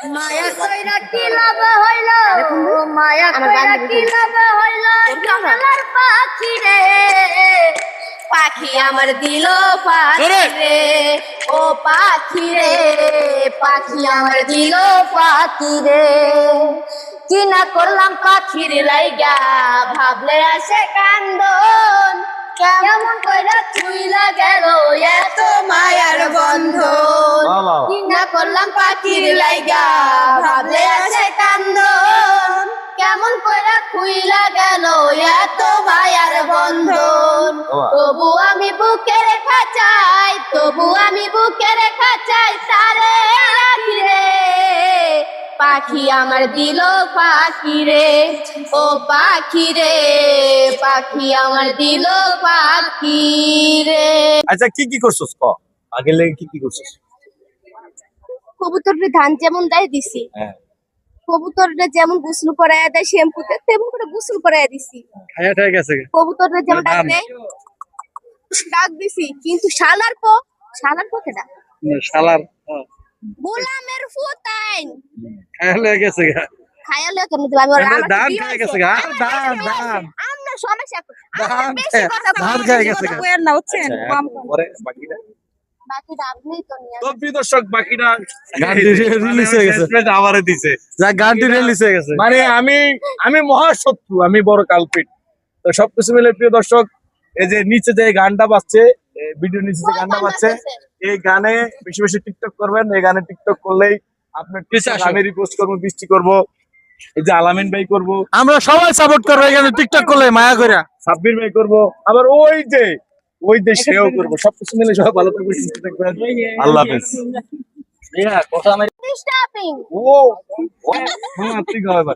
মায়া কইরা কি লাভ হইল, মায়া কইরা কি লাভ হইল, জঙ্গলের পাখি রে, পাখি আমার দিল পাখি রে, ও পাখি রে, পাখি আমার দিল পাখি রে। কি না করলাম পাখির লাইগা, ভাবলে আসে কান্দন, কেমন কইরা চুইলা গেল এত মায়ার বন্ধন। কি না করলাম পাখির লাইগা, ভাবলে আসে কান্দন, কেমন কইরা খুইলা গেল এত মায়ার বন্ধন। তবু আমি বুকে রেখা চাই, তবু আমি বুকে রেখা চাই তারে রাখি রে, পাখি আমার দিল পাখি রে, ও পাখি রে, পাখি আমার দিল পাখি রে। আচ্ছা কি কি করছস ক আগে লেগে কি কি করছস? কবুতরের ধান যেমন দেয় দিছি, হ্যাঁ কবুতরের যেমন গোসল করায় দেয় শ্যাম্পুতে, তেমন করে গোসল করায় দিছি। খায়া ঠায়া গেছে কবুতরের যেমন ডাক ধান। দেয় ডাক দিছি, কিন্তু শালার কেডা? শালার গোলামের ফুতাইন খায়া লয়ে গেছে গা। খায়ালে কেন দিবা? আমি আমার ধান বিয়ে খায়া হইছে। গেছে গা। আমার ধান বিয়ে হইছে। ধান আমরা সমস্যা ধান বেশি কথা ধান বলি। খায়া গেছে গা। বইয়ের না হচ্ছেন আচ্ছা, পরে বাকিটা বাকিটা আপনিই তো নিয়ে তো প্রিয় দর্শক বাকিটা গানটি রিলিজ হয়ে গেছে। আমারে দিছে যা গানটি রিলিজ হয়ে গেছে। মানে আমি মহাশত্রু, আমি বড় কালপিট। তো সবকিছু মিলে প্রিয় দর্শক, এই যে নিচে যে গানটা বাজছে, ভিডিও নিচে যে গানটা বাজছে, এই গানে বেশি বেশি টিকটক করবেন। এই গানে টিকটক করলেই আপনার আমি রিপোস্ট করবো, বৃষ্টি করবো, এই যে আলামিন ভাই করবো, আমরা সবাই সাপোর্ট করবো এখানে টিকটক করলে মায়া কইরা। সাব্বির ভাই করবো, আবার ওই যে সেও করবো। সবকিছু মিলে সবাই ভালো থাকবে, সুস্থ থাকবেন। আল্লাহ হাফেজ। কথা নাই। স্টপিং ও ঠিক হবে।